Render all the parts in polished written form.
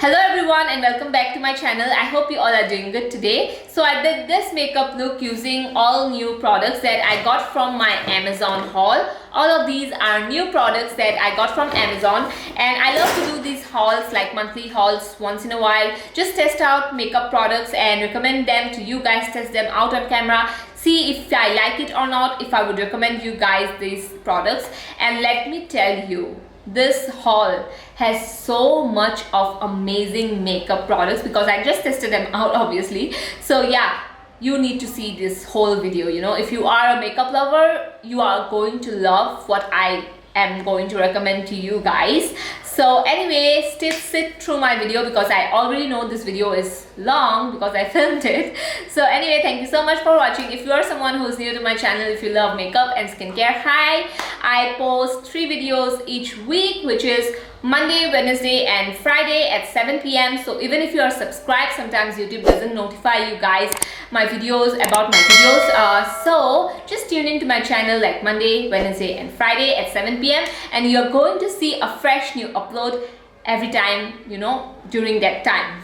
Hello everyone and welcome back to my channel. I hope you all are doing good today. So I did this makeup look using all new products that I got from my Amazon haul. All of these are new products that I got from Amazon, and I love to do these hauls, like monthly hauls once in a while. Just test out makeup products and recommend them to you guys, test them out on camera, see if I like it or not, if I would recommend you guys these products. And let me tell you, this haul has so much of amazing makeup products because I just tested them out obviously. So yeah, you need to see this whole video. You know, if you are a makeup lover, you are going to love what I am going to recommend to you guys. So anyway, sit through my video because I already know this video is long because I filmed it. So anyway, thank you so much for watching. If you are someone who's new to my channel, if you love makeup and skincare, hi, I post 3 videos each week, which is Monday, Wednesday and Friday at 7 p.m. So even if you are subscribed, sometimes YouTube doesn't notify you guys my videos about my videos. So just tune into my channel like Monday, Wednesday and Friday at 7 p.m. and you're going to see a fresh new upload every time, you know, during that time.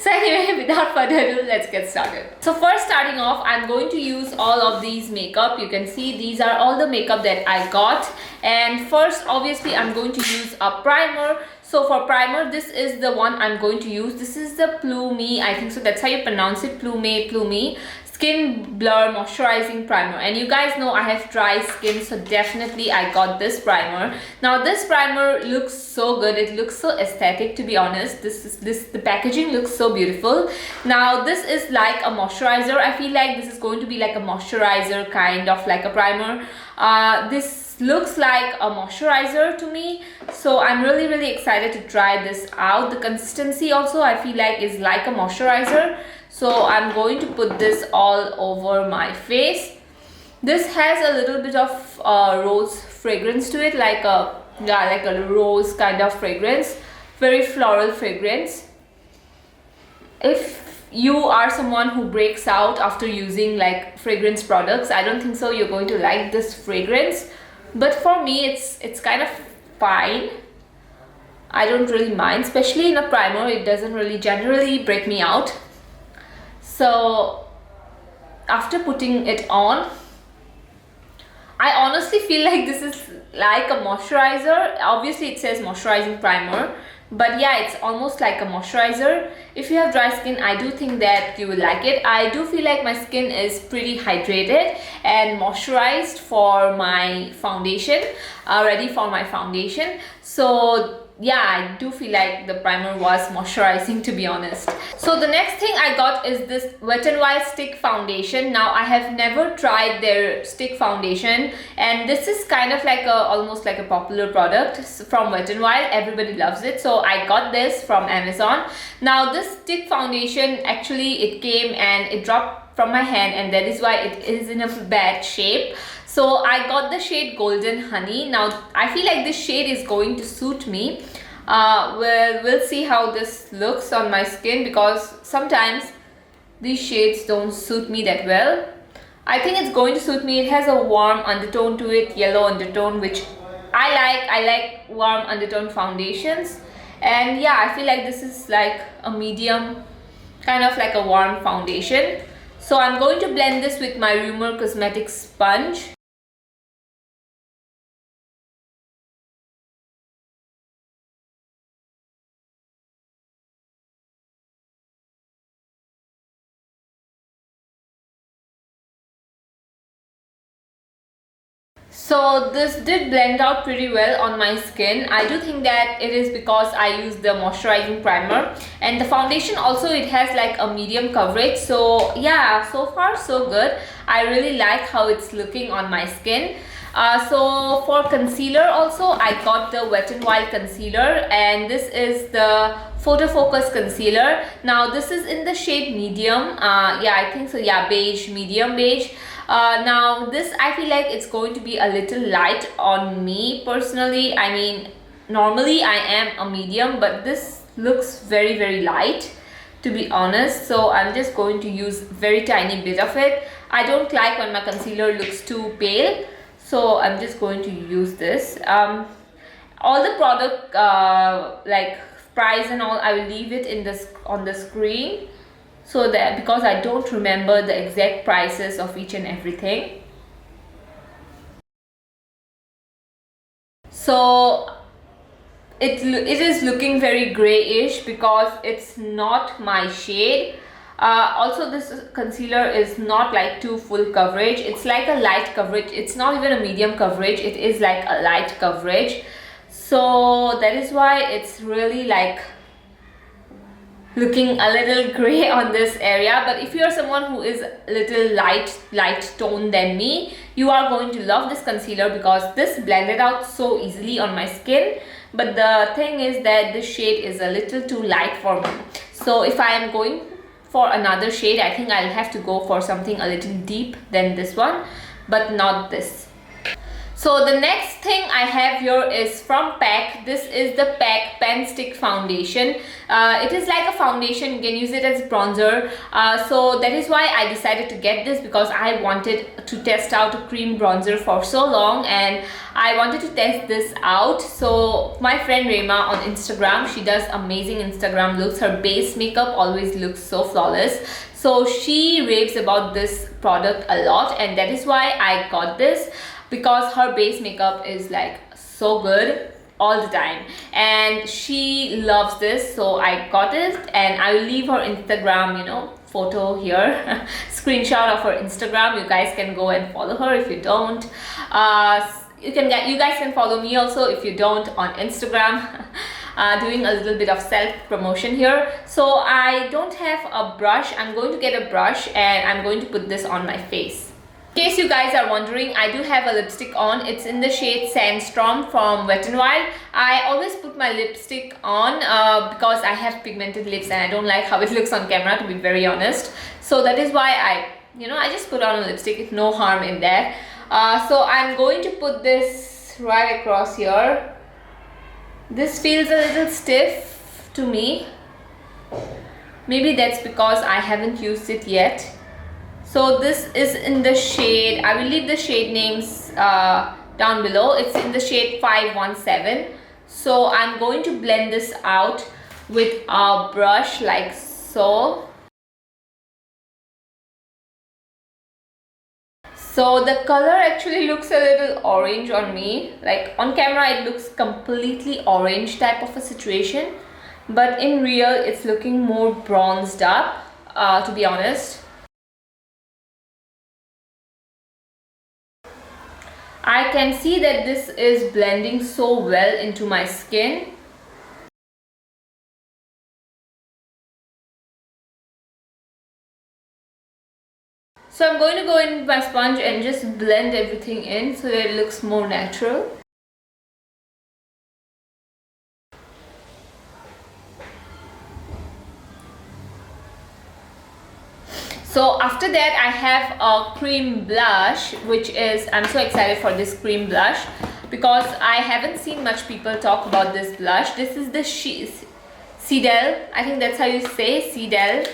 So anyway, without further ado, let's get started. So first, starting off, I'm going to use all of these makeup. You can see these are all the makeup that I got. And first, obviously, I'm going to use a primer. So for primer, this is the one I'm going to use. This is the Plume, I think so that's how you pronounce it, Plume Skin Blur Moisturizing Primer. And you guys know I have dry skin, so definitely I got this primer. Now this primer looks so good, it looks so aesthetic, to be honest. The packaging looks so beautiful. Now this is like a moisturizer. I feel like this is going to be like a moisturizer, kind of like a primer. This looks like a moisturizer to me, so I'm really excited to try this out. The consistency also I feel like is like a moisturizer, so I'm going to put this all over my face. This has a little bit of rose fragrance to it, like a rose kind of fragrance, very floral fragrance. If you are someone who breaks out after using like fragrance products, I don't think so you're going to like this fragrance, but for me it's kind of fine. I don't really mind, especially in a primer. It doesn't really generally break me out. So after putting it on, I honestly feel like this is like a moisturizer. Obviously it says moisturizing primer, but yeah, it's almost like a moisturizer. If you have dry skin, I do think that you will like it. I do feel like my skin is pretty hydrated and moisturized for my foundation, ready for my foundation. So yeah, I do feel like the primer was moisturizing, to be honest. So the next thing I got is this Wet n Wild stick foundation. Now I have never tried their stick foundation, and this is kind of like almost like a popular product from Wet n Wild. Everybody loves it, so I got this from Amazon. Now this stick foundation, actually it came and it dropped from my hand, and that is why it is in a bad shape. So I got the shade Golden Honey. Now I feel like this shade is going to suit me. We'll see how this looks on my skin, because sometimes these shades don't suit me that well. I think it's going to suit me. It has a warm undertone to it, yellow undertone, which I like. I like warm undertone foundations, and yeah, I feel like this is like a medium, kind of like a warm foundation. So I'm going to blend this with my Rumor Cosmetics sponge. So this did blend out pretty well on my skin. I do think that it is because I used the moisturizing primer, and the foundation also, it has like a medium coverage. So yeah, so far so good. I really like how it's looking on my skin. So for concealer also, I got the Wet n Wild concealer, and this is the Photo Focus concealer. Now this is in the shade medium. Yeah, I think so. Yeah, beige, medium beige. Now this, I feel like it's going to be a little light on me personally. I mean, normally I am a medium, but this looks very light, to be honest. So I'm just going to use very tiny bit of it. I don't like when my concealer looks too pale, so I'm just going to use this. All the product like price and all, I will leave it in this on the screen, so that because I don't remember the exact prices of each and everything. So it is looking very grayish because it's not my shade. Also, this concealer is not like too full coverage. It's like a light coverage. It's not even a medium coverage. It is like a light coverage. So that is why it's really like looking a little gray on this area. But if you are someone who is a little light toned than me, you are going to love this concealer because this blended out so easily on my skin. But the thing is that this shade is a little too light for me. So if I am going for another shade, I think I'll have to go for something a little deep than this one, but not this. So the next thing I have here is from PAC. This is the PAC Pen Stick Foundation. It is like a foundation. You can use it as bronzer. So that is why I decided to get this, because I wanted to test out a cream bronzer for so long and I wanted to test this out. So my friend Rema on Instagram, she does amazing Instagram looks. Her base makeup always looks so flawless. So she raves about this product a lot, and that is why I got this, because her base makeup is like so good all the time and she loves this. So I got it, and I will leave her Instagram, you know, photo here, screenshot of her Instagram. You guys can go and follow her if you don't. You guys can follow me also if you don't on Instagram. Doing a little bit of self promotion here. So I don't have a brush. I'm going to get a brush and I'm going to put this on my face. In case you guys are wondering, I do have a lipstick on. It's in the shade Sandstorm from Wet n Wild. I always put my lipstick on because I have pigmented lips and I don't like how it looks on camera, to be very honest. So that is why I just put on a lipstick. No harm in that. So I'm going to put this right across here. This feels a little stiff to me. Maybe that's because I haven't used it yet. So this is in the shade, I will leave the shade names down below. It's in the shade 517. So I'm going to blend this out with a brush like so. So the color actually looks a little orange on me. Like on camera it looks completely orange type of a situation, but in real it's looking more bronzed up, to be honest. I can see that this is blending so well into my skin. So I'm going to go in with my sponge and just blend everything in so that it looks more natural. So after that I have a cream blush, which is, I'm so excited for this cream blush because I haven't seen much people talk about this blush. This is the Sedell, I think that's how you say, Sedell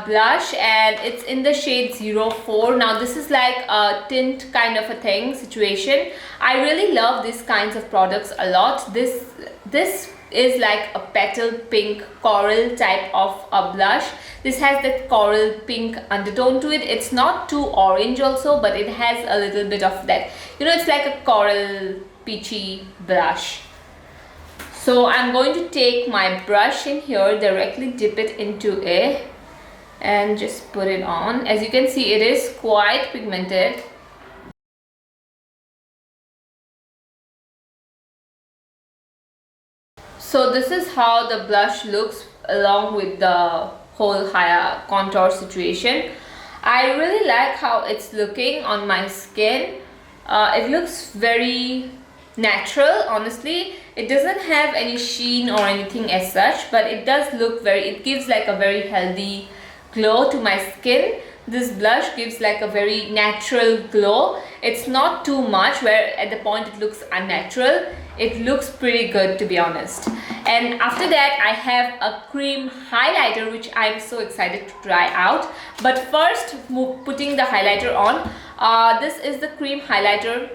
blush, and it's in the shade 04. Now this is like a tint kind of a thing situation. I really love these kinds of products a lot. This is like a petal pink coral type of a blush. This has that coral pink undertone to it. It's not too orange also, but it has a little bit of that, you know, it's like a coral peachy blush. So I'm going to take my brush in here, directly dip it into it and just put it on. As you can see, it is quite pigmented. So this is how the blush looks along with the whole higher contour situation. I really like how it's looking on my skin. It looks very natural, honestly. It doesn't have any sheen or anything as such, but it does look it gives like a very healthy glow to my skin. This blush gives like a very natural glow. It's not too much where at the point it looks unnatural. It looks pretty good, to be honest. And after that I have a cream highlighter, which I'm so excited to try out. But first, putting the highlighter on. This is the cream highlighter.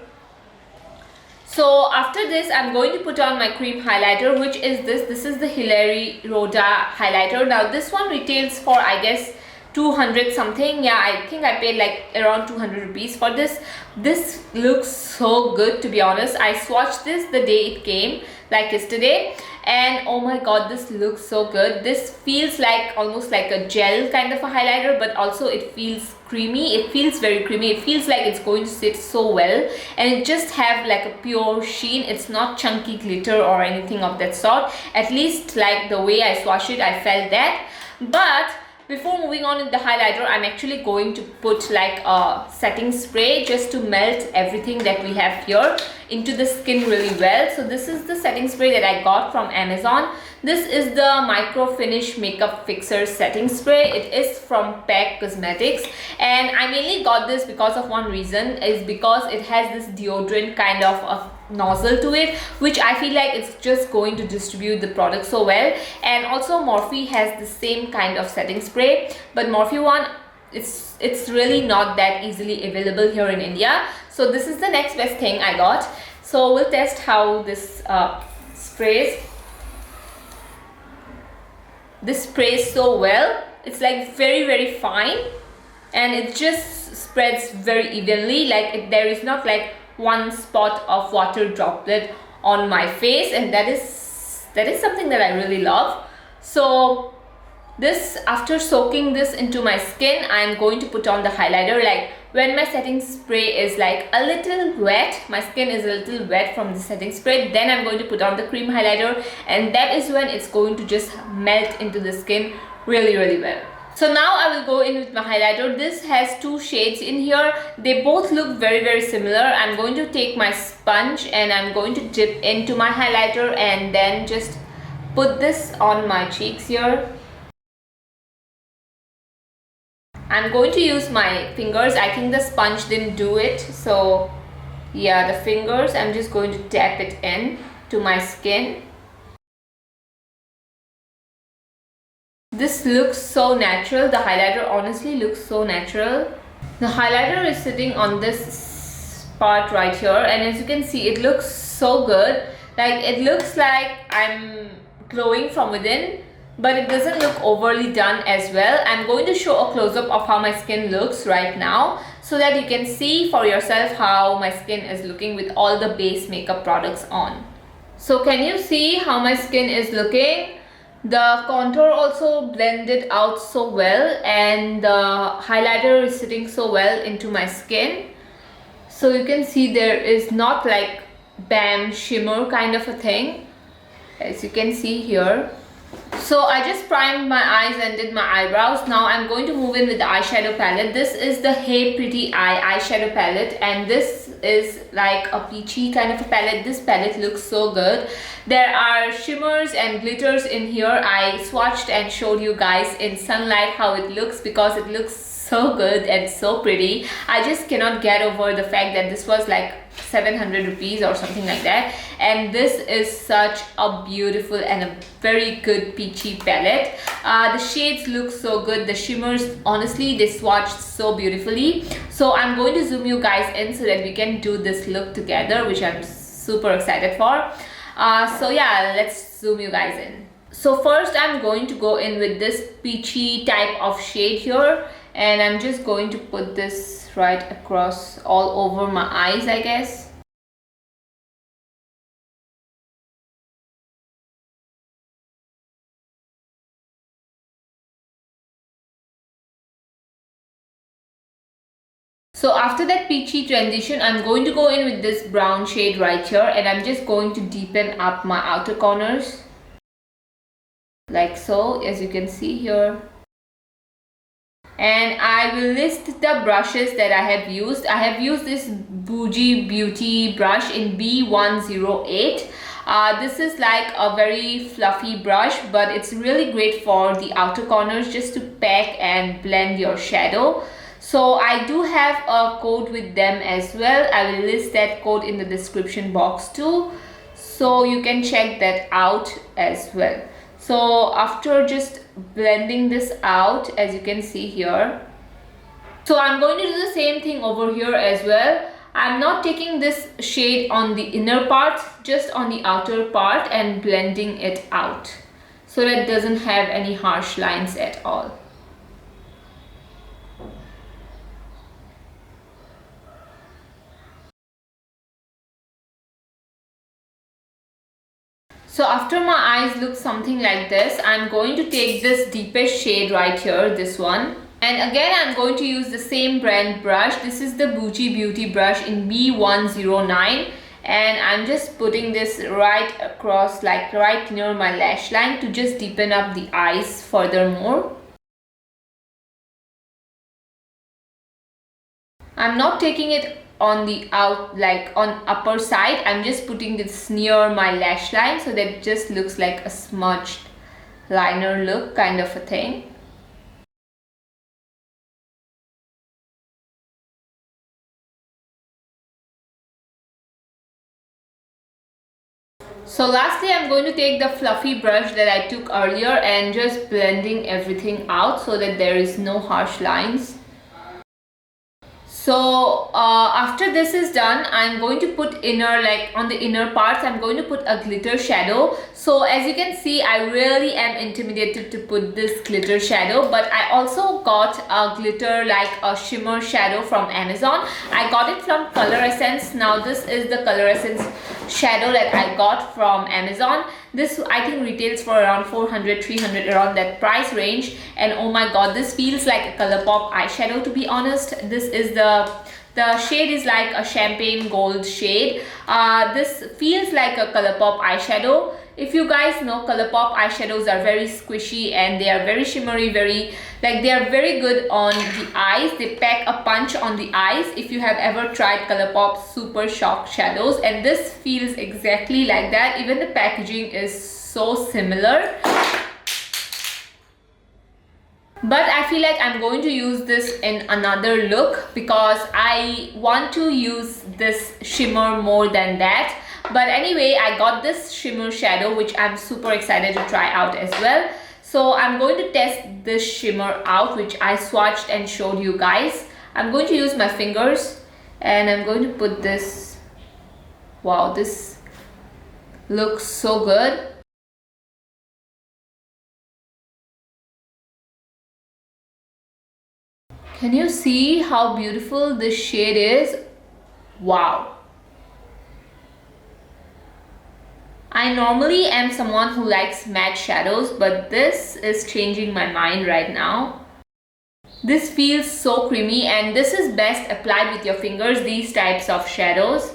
So after this, I'm going to put on my cream highlighter, which is this. This is the Hilary Rhoda highlighter. Now this one retails for, I guess, 200 something. Yeah, I think I paid like around 200 rupees for this. This looks so good, to be honest. I swatched this the day it came, like yesterday, and oh my god, this looks so good. This feels like almost like a gel kind of a highlighter, but also it feels creamy. It feels very creamy. It feels like it's going to sit so well, and it just have like a pure sheen. It's not chunky glitter or anything of that sort. At least like the way I swatched it, I felt that. But before moving on with the highlighter, I'm actually going to put like a setting spray just to melt everything that we have here into the skin really well. So this is the setting spray that I got from Amazon. This is the Micro Finish Makeup Fixer setting spray. It is from Pack Cosmetics, and I mainly got this because of one reason, is because it has this deodorant kind of a nozzle to it, which I feel like it's just going to distribute the product so well. And also Morphe has the same kind of setting spray, but Morphe one, it's really not that easily available here in India. So this is the next best thing I got. So we'll test how this sprays. This sprays so well. It's like very fine, and it just spreads very evenly. Like there is not like one spot of water droplet on my face, and that is something that I really love. So this, after soaking this into my skin, I'm going to put on the highlighter. Like when my setting spray is like a little wet, my skin is a little wet from the setting spray, then I'm going to put on the cream highlighter, and that is when it's going to just melt into the skin really well. So now I will go in with my highlighter. This has two shades in here. They both look very similar. I'm going to take my sponge and I'm going to dip into my highlighter and then just put this on my cheeks here. I'm going to use my fingers. I think the sponge didn't do it. So yeah, the fingers, I'm just going to tap it in to my skin. This looks so natural. The highlighter honestly looks so natural. The highlighter is sitting on this part right here, and as you can see, it looks so good. Like it looks like I'm glowing from within, but it doesn't look overly done as well. I'm going to show a close-up of how my skin looks right now, so that you can see for yourself how my skin is looking with all the base makeup products on. So can you see how my skin is looking? The contour also blended out so well, and the highlighter is sitting so well into my skin. So you can see there is not like bam shimmer kind of a thing, as you can see here. So I just primed my eyes and did my eyebrows. Now I'm going to move in with the eyeshadow palette. This is the Hey Pretty Eye eyeshadow palette, and this is like a peachy kind of a palette. This palette looks so good. There are shimmers and glitters in here. I swatched and showed you guys in sunlight how it looks, because it looks so good and so pretty. I just cannot get over the fact that this was like 700 rupees or something like that, and this is such a beautiful and a very good peachy palette. The shades look so good. The shimmers, honestly, they swatched so beautifully. So I'm going to zoom you guys in so that we can do this look together, which I'm super excited for. So yeah, let's zoom you guys in. So first I'm going to go in with this peachy type of shade here, and I'm just going to put this right across all over my eyes, I guess. So after that peachy transition, I'm going to go in with this brown shade right here, and I'm just going to deepen up my outer corners like so, as you can see here. And I will list the brushes that I have used. I have used this Boujee Beauty brush in B108. This is like a very fluffy brush, but it's really great for the outer corners, just to pack and blend your shadow. So I do have a code with them as well. I will list that code in the description box too, so you can check that out as well. So after just blending this out, as you can see here, so I'm going to do the same thing over here as well. I'm not taking this shade on the inner part, just on the outer part and blending it out so that it doesn't have any harsh lines at all. So after my eyes look something like this, I'm going to take this deepest shade right here, this one. And again, I'm going to use the same brand brush. This is the Boujee Beauty brush in B109. And I'm just putting this right across, like right near my lash line to just deepen up the eyes furthermore. I'm not taking it on the on upper side. I'm just putting this near my lash line so that it just looks like a smudged liner look kind of a thing. So lastly, I'm going to take the fluffy brush that I took earlier and just blending everything out so that there is no harsh lines. So after this is done, I'm going to put on the inner parts, I'm going to put a glitter shadow. So as you can see, I really am intimidated to put this glitter shadow, but I also got a glitter like a shimmer shadow from Amazon. I got it from COLORESSENCE. Now this is the COLORESSENCE shadow that I got from Amazon. This I think retails for around 400, 300, around that price range. And oh my god, this feels like a ColourPop eyeshadow, to be honest. This is the shade is like a champagne gold shade. This feels like a ColourPop eyeshadow. If you guys know, ColourPop eyeshadows are very squishy and they are very shimmery, they are very good on the eyes. They pack a punch on the eyes if you have ever tried ColourPop Super Shock shadows, and this feels exactly like that. Even the packaging is so similar. But I feel like I'm going to use this in another look because I want to use this shimmer more than that. But anyway, I got this shimmer shadow which I'm super excited to try out as well. So I'm going to test this shimmer out, which I swatched and showed you guys. I'm going to use my fingers and I'm going to put this. Wow, this looks so good. Can you see how beautiful this shade is? Wow. I normally am someone who likes matte shadows, but this is changing my mind right now. This feels so creamy, and this is best applied with your fingers, these types of shadows.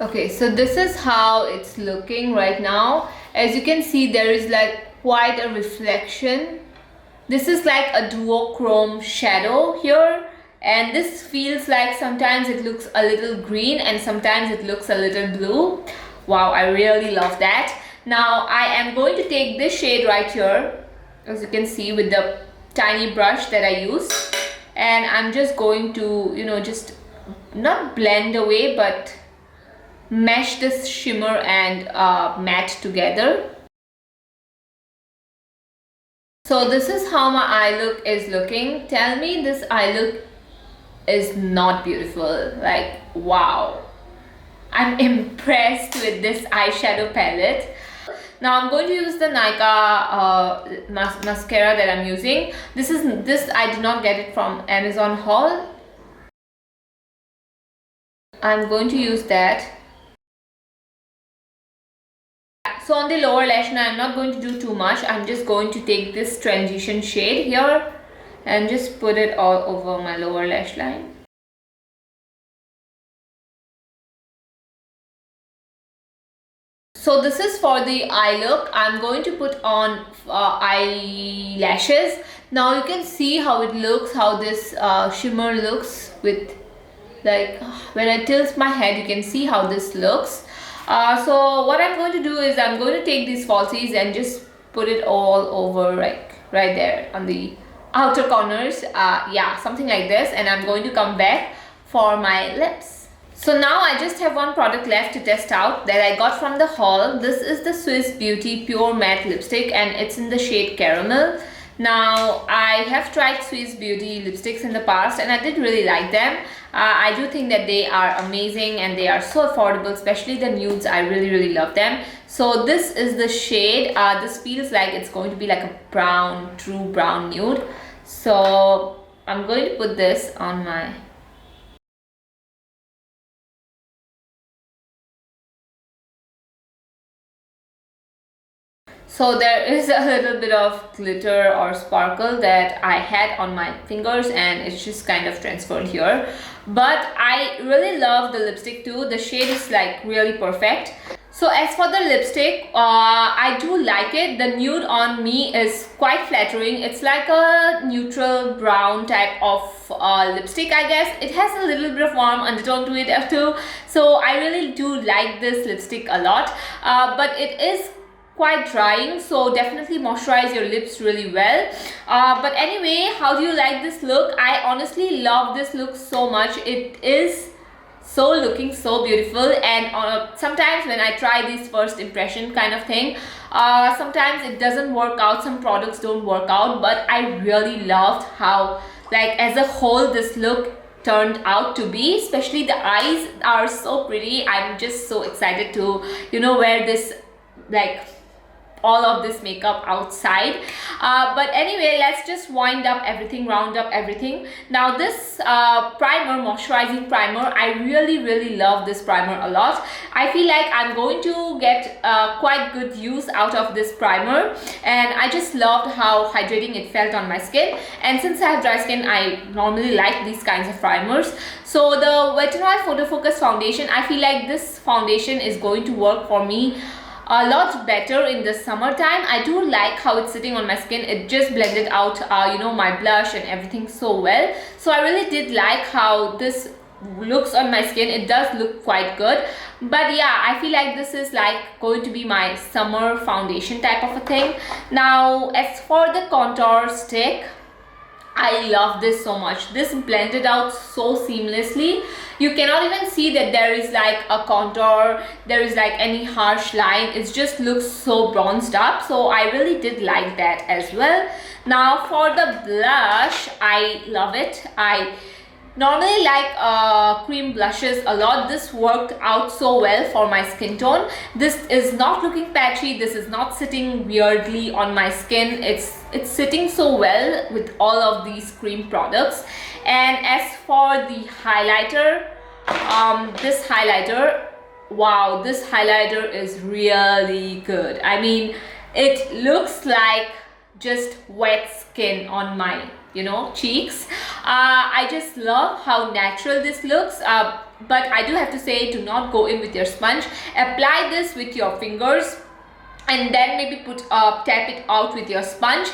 Okay, so this is how it's looking right now. As you can see, there is like quite a reflection. This is like a duochrome shadow here, and this feels like sometimes it looks a little green and sometimes it looks a little blue. Wow, I really love that. Now I am going to take this shade right here, as you can see, with the tiny brush that I use, and I'm just going to, just not blend away but mesh this shimmer and matte together. So this is how my eye look is looking. Tell me this eye look is not beautiful. Like, wow. I'm impressed with this eyeshadow palette. Now I'm going to use the Nykaa mascara that I'm using. This I did not get it from Amazon haul. I'm going to use that. So on the lower lash line, I'm not going to do too much. I'm just going to take this transition shade here and just put it all over my lower lash line. So this is for the eye look. I'm going to put on eyelashes. Now you can see how it looks, how this shimmer looks with, like, when I tilt my head, you can see how this looks. So what I'm going to do is I'm going to take these falsies and just put it all over, like right there on the outer corners. Yeah, something like this. And I'm going to come back for my lips. So now I just have one product left to test out that I got from the haul. This is the Swiss Beauty Pure Matte Lipstick and it's in the shade Caramel. Now I have tried Swiss Beauty lipsticks in the past and I did really like them. I do think that they are amazing and they are so affordable, especially the nudes. I really love them. So this is the shade. This feels like it's going to be like a brown, true brown nude. So I'm going to put this on my... So there is a little bit of glitter or sparkle that I had on my fingers and it's just kind of transferred here. But I really love the lipstick too. The shade is like really perfect. So as for the lipstick, I do like it. The nude on me is quite flattering. It's like a neutral brown type of lipstick, I guess. It has a little bit of warm undertone to it too. So I really do like this lipstick a lot. But it is quite drying, so definitely moisturize your lips really well. But anyway, how do you like this look? I honestly love this look so much. It is so looking so beautiful, and sometimes when I try this first impression kind of thing, sometimes it doesn't work out, some products don't work out, but I really loved how, like, as a whole this look turned out to be. Especially the eyes are so pretty. I'm just so excited to, you know, wear this, like, all of this makeup outside. But anyway, let's just round up everything. Now this primer, moisturizing primer, I really love this primer a lot. I feel like I'm going to get quite good use out of this primer, and I just loved how hydrating it felt on my skin. And since I have dry skin, I normally like these kinds of primers. So the Wet n Wild Photo Focus foundation, I feel like this foundation is going to work for me a lot better in the summertime. I do like how it's sitting on my skin. It just blended out you know, my blush and everything so well. So I really did like how this looks on my skin. It does look quite good. But yeah, I feel like this is like going to be my summer foundation type of a thing. Now as for the contour stick, I love this so much. This blended out so seamlessly. You cannot even see that there is like a contour, there is like any harsh line. It just looks so bronzed up. So I really did like that as well. Now for the blush, I love it. I normally like cream blushes a lot. This worked out so well for my skin tone. This is not looking patchy. This is not sitting weirdly on my skin. It's sitting so well with all of these cream products. And as for the highlighter, this highlighter, wow, this highlighter is really good. I mean, it looks like just wet skin on my, you know, cheeks. I just love how natural this looks. But I do have to say, do not go in with your sponge. Apply this with your fingers and then maybe tap it out with your sponge.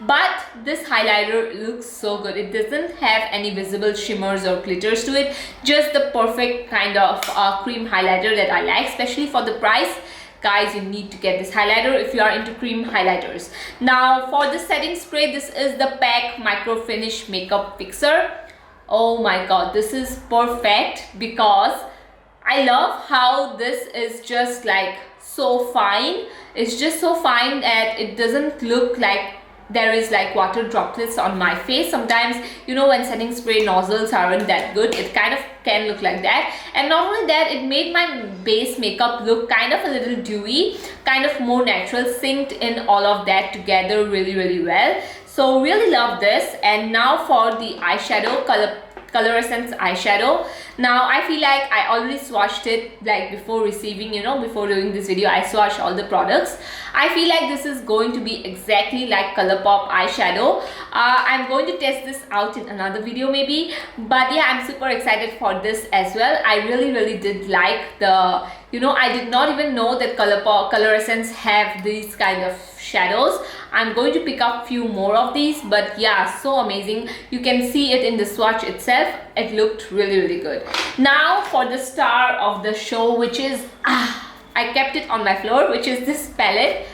But this highlighter looks so good. It doesn't have any visible shimmers or glitters to it. Just the perfect kind of cream highlighter that I like, especially for the price. Guys, you need to get this highlighter if you are into cream highlighters. Now for the setting spray, this is the PAC Micro Finish Makeup Fixer. Oh my god, this is perfect because I love how this is just like so fine. It's just so fine that it doesn't look like there is like water droplets on my face. Sometimes, you know, when setting spray nozzles aren't that good, it kind of can look like that. And not only that, it made my base makeup look kind of a little dewy, kind of more natural, synced in all of that together really well. So really love this. And now for the eyeshadow, COLORESSENCE eyeshadow. Now I feel like I already swatched it, like before receiving, you know, before doing this video I swatched all the products. I feel like this is going to be exactly like ColourPop eyeshadow. I'm going to test this out in another video maybe, but yeah, I'm super excited for this as well. I really did like the, you know, I did not even know that ColourEssence have these kind of shadows. I'm going to pick up few more of these, but yeah, so amazing. You can see it in the swatch itself. It looked really good. Now for the star of the show, which is I kept it on my floor, which is this palette.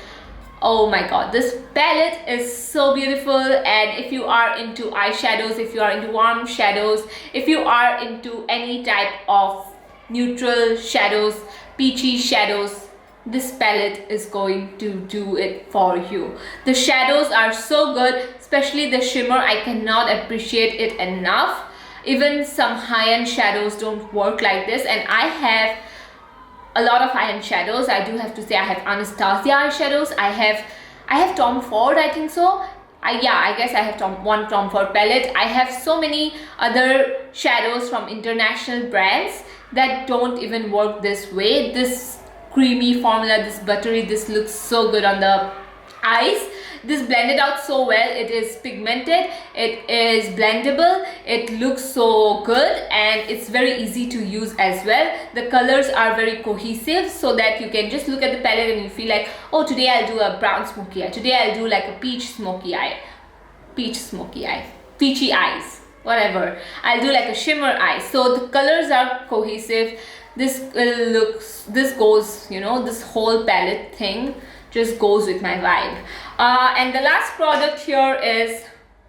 Oh my god, this palette is so beautiful. And if you are into eyeshadows, if you are into warm shadows, if you are into any type of neutral shadows, peachy shadows, this palette is going to do it for you. The shadows are so good, especially the shimmer. I cannot appreciate it enough. Even some high-end shadows don't work like this, and I have a lot of high-end shadows. I do have to say I have Anastasia eyeshadows. I have Tom Ford, I think so. Yeah, I guess I have one Tom Ford palette. I have so many other shadows from international brands that don't even work this way. This creamy formula, this buttery, this looks so good on the eyes. This blended out so well. It is pigmented, it is blendable, it looks so good, and it's very easy to use as well. The colors are very cohesive, so that you can just look at the palette and you feel like, oh, today I'll do a brown smoky eye, today I'll do like a peach smoky eye, peachy eyes, whatever. I'll do like a shimmer eye. So the colors are cohesive. This goes, you know, this whole palette thing just goes with my vibe. And the last product here is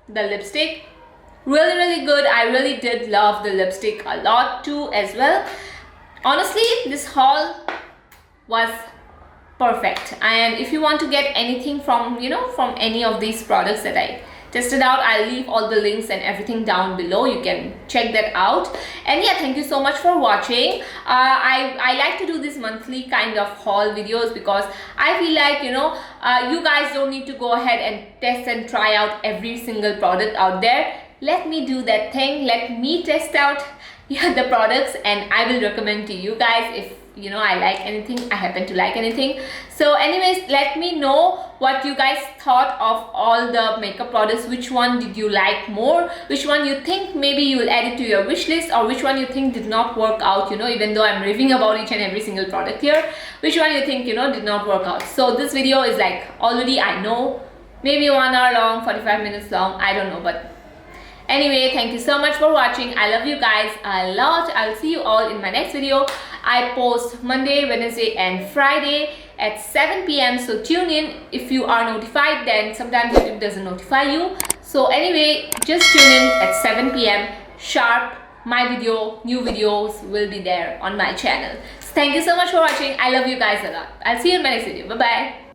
the lipstick. Really good. I really did love the lipstick a lot too as well. Honestly, this haul was perfect, and if you want to get anything from, you know, from any of these products that I tested out, I'll leave all the links and everything down below. You can check that out. And yeah, thank you so much for watching. I like to do this monthly kind of haul videos because I feel like, you know, you guys don't need to go ahead and test and try out every single product out there. Let me do that thing. Let me test out the products, and I will recommend to you guys if, you know, I like anything, I happen to like anything. So anyways, let me know what you guys thought of all the makeup products. Which one did you like more? Which one you think maybe you will add it to your wish list, or which one you think did not work out, you know, even though I'm raving about each and every single product here. Which one you think, you know, did not work out. So this video is like already, I know, maybe 1 hour long, 45 minutes long, I don't know, but anyway, thank you so much for watching. I love you guys a lot. I'll see you all in my next video. I post Monday, Wednesday and Friday at 7 p.m. so tune in. If you are notified, then sometimes YouTube doesn't notify you. So anyway, just tune in at 7 p.m. sharp. My new videos will be there on my channel. So thank you so much for watching. I love you guys a lot. I'll see you in my next video. Bye bye.